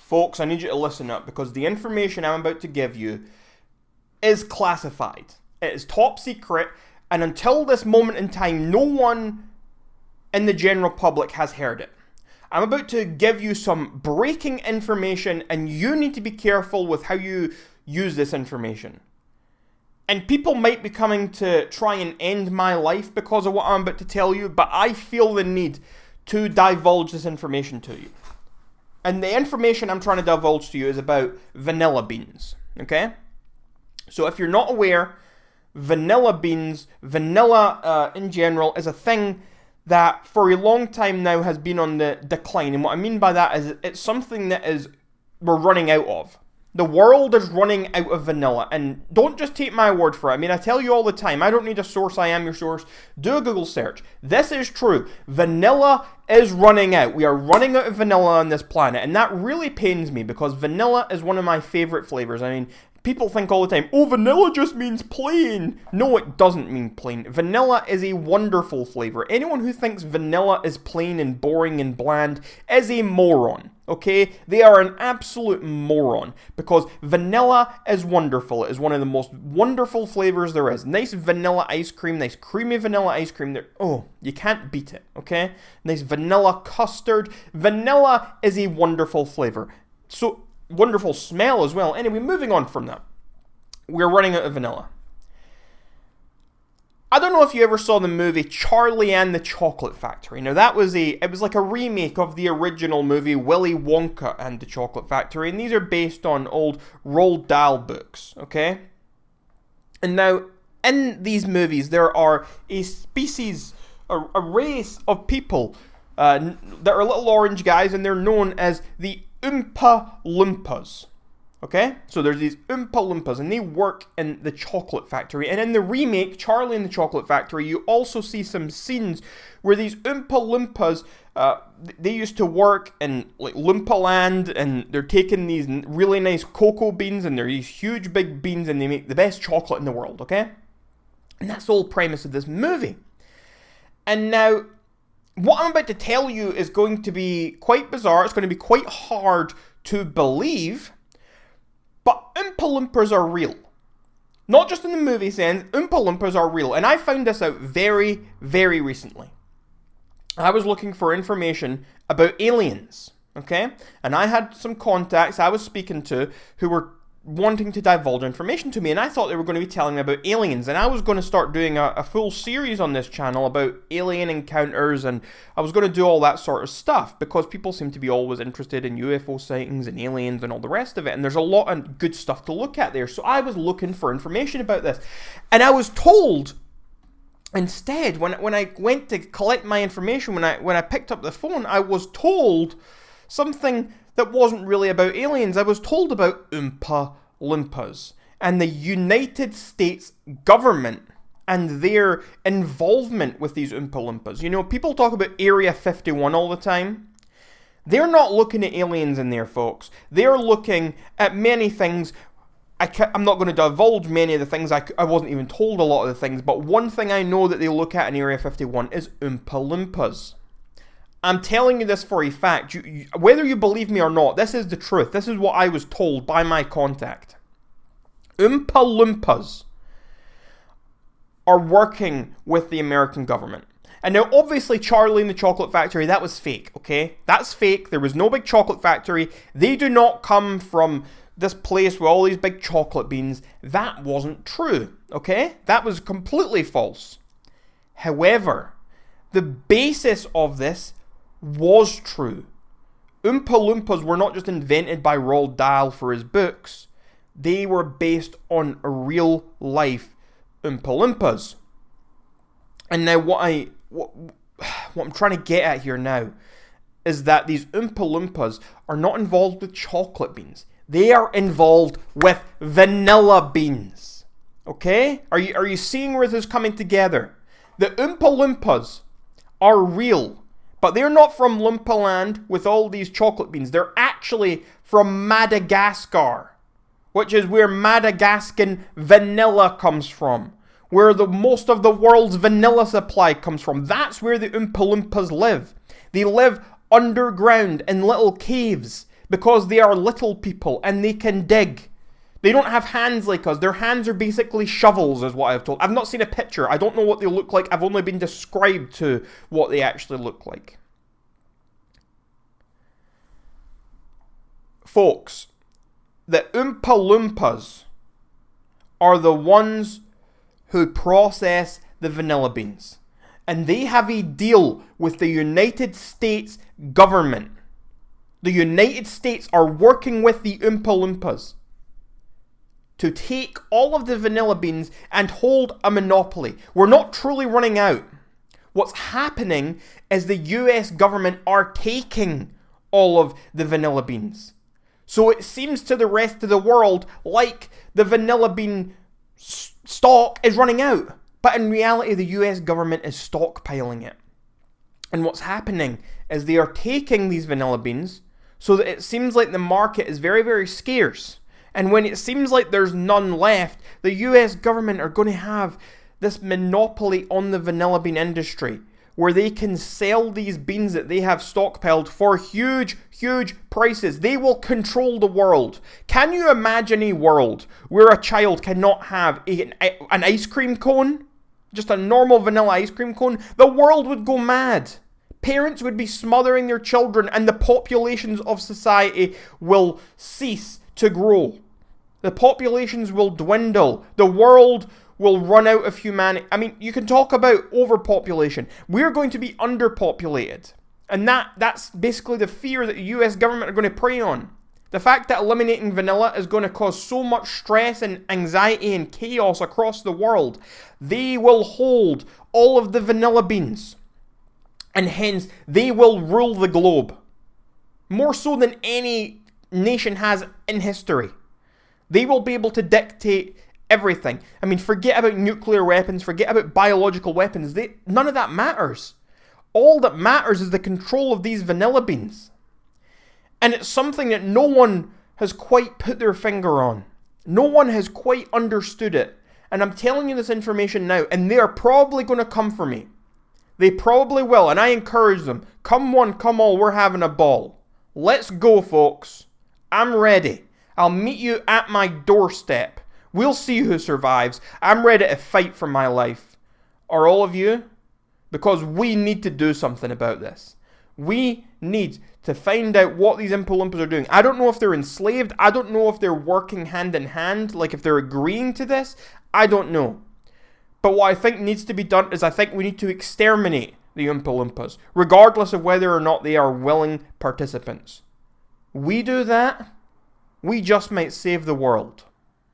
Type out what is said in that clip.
Folks, I need you to listen up, because the information I'm about to give you is classified. It is top secret, and until this moment in time, no one in the general public has heard it. I'm about to give you some breaking information, and you need to be careful with how you use this information. And people might be coming to try and end my life because of what I'm about to tell you, but I feel the need to divulge this information to you. And the information I'm trying to divulge to you is about vanilla beans, okay? So if you're not aware, vanilla beans, vanilla in general, is a thing that for a long time now has been on the decline. And what I mean by that is it's something that we're running out of. The world is running out of vanilla, and don't just take my word for it. I mean, I tell you all the time, I don't need a source, I am your source. Do a Google search. This is true. Vanilla is running out. We are running out of vanilla on this planet, and that really pains me, because vanilla is one of my favorite flavors. I mean, people think all the time, oh, vanilla just means plain. No, it doesn't mean plain. Vanilla is a wonderful flavor. Anyone who thinks vanilla is plain and boring and bland is a moron, okay? They are an absolute moron, because vanilla is wonderful. It is one of the most wonderful flavors there is. Nice vanilla ice cream, nice creamy vanilla ice cream. Oh, you can't beat it, okay? Nice vanilla custard. Vanilla is a wonderful flavor. So, wonderful smell as well. Anyway, moving on from that. We're running out of vanilla. I don't know if you ever saw the movie Charlie and the Chocolate Factory. Now it was like a remake of the original movie Willy Wonka and the Chocolate Factory, and these are based on old Roald Dahl books, okay? And now, in these movies, there are a species, a race of people that are little orange guys, and they're known as the Oompa Loompas. Okay? So there's these Oompa Loompas, and they work in the chocolate factory. And in the remake, Charlie and the Chocolate Factory, you also see some scenes where these Oompa Loompas, they used to work in like Loompa Land, and they're taking these really nice cocoa beans, and they're these huge big beans, and they make the best chocolate in the world, okay? And that's the whole premise of this movie. And now, what I'm about to tell you is going to be quite bizarre. It's going to be quite hard to believe. But Oompa Loompas are real. Not just in the movie sense, Oompa Loompas are real. And I found this out very, very recently. I was looking for information about aliens. Okay? And I had some contacts I was speaking to who were wanting to divulge information to me, and I thought they were going to be telling me about aliens, and I was going to start doing a full series on this channel about alien encounters, and I was going to do all that sort of stuff, because people seem to be always interested in UFO sightings and aliens and all the rest of it, and there's a lot of good stuff to look at there. So I was looking for information about this, and I was told instead, when I went to collect my information, when I picked up the phone, I was told something that wasn't really about aliens. I was told about Oompa Loompas and the United States government and their involvement with these Oompa Loompas. You know, people talk about Area 51 all the time. They're not looking at aliens in there, folks. They're looking at many things. I'm not going to divulge many of the things. I wasn't even told a lot of the things, but one thing I know that they look at in Area 51 is Oompa Loompas. I'm telling you this for a fact. Whether you believe me or not, this is the truth. This is what I was told by my contact. Oompa Loompas are working with the American government. And now, obviously, Charlie and the Chocolate Factory, that was fake, okay? That's fake. There was no big chocolate factory. They do not come from this place with all these big chocolate beans. That wasn't true, okay? That was completely false. However, the basis of this was true. Oompa Loompas were not just invented by Roald Dahl for his books. They were based on real life Oompa Loompas. And now what I'm trying to get at here now is that these Oompa Loompas are not involved with chocolate beans. They are involved with vanilla beans. Okay? Are you seeing where this is coming together? The Oompa Loompas are real. But they're not from Loompa Land with all these chocolate beans. They're actually from Madagascar, which is where Madagascan vanilla comes from, where the most of the world's vanilla supply comes from. That's where the Oompa Loompas live. They live underground in little caves. because they are little people and they can dig. They don't have hands like us. Their hands are basically shovels, is what I've told. I've not seen a picture. I don't know what they look like. I've only been described to what they actually look like. Folks, the Oompa Loompas are the ones who process the vanilla beans. And they have a deal with the United States government. The United States are working with the Oompa Loompas to take all of the vanilla beans and hold a monopoly. We're not truly running out. What's happening is the US government are taking all of the vanilla beans. So it seems to the rest of the world like the vanilla bean stock is running out. But in reality, the US government is stockpiling it. And what's happening is they are taking these vanilla beans so that it seems like the market is very, very scarce. And when it seems like there's none left, the US government are going to have this monopoly on the vanilla bean industry, where they can sell these beans that they have stockpiled for huge, huge prices. They will control the world. Can you imagine a world where a child cannot have an ice cream cone? Just a normal vanilla ice cream cone? The world would go mad. Parents would be smothering their children, and the populations of society will cease to grow. The populations will dwindle. The world will run out of humanity. I mean, you can talk about overpopulation. We're going to be underpopulated. And that's basically the fear that the US government are going to prey on. The fact that eliminating vanilla is going to cause so much stress and anxiety and chaos across the world. They will hold all of the vanilla beans. And hence, they will rule the globe. More so than any nation has in history. They will be able to dictate everything. I mean, forget about nuclear weapons, forget about biological weapons. None of that matters. All that matters is the control of these vanilla beans. And it's something that no one has quite put their finger on. No one has quite understood it. And I'm telling you this information now, and they are probably going to come for me. They probably will, and I encourage them. Come one, come all, we're having a ball. Let's go, folks. I'm ready. I'll meet you at my doorstep. We'll see who survives. I'm ready to fight for my life. Are all of you? Because we need to do something about this. We need to find out what these Oompa Loompas are doing. I don't know if they're enslaved. I don't know if they're working hand in hand, like if they're agreeing to this. I don't know. But what I think needs to be done is I think we need to exterminate the Oompa Loompas, regardless of whether or not they are willing participants. We do that, we just might save the world.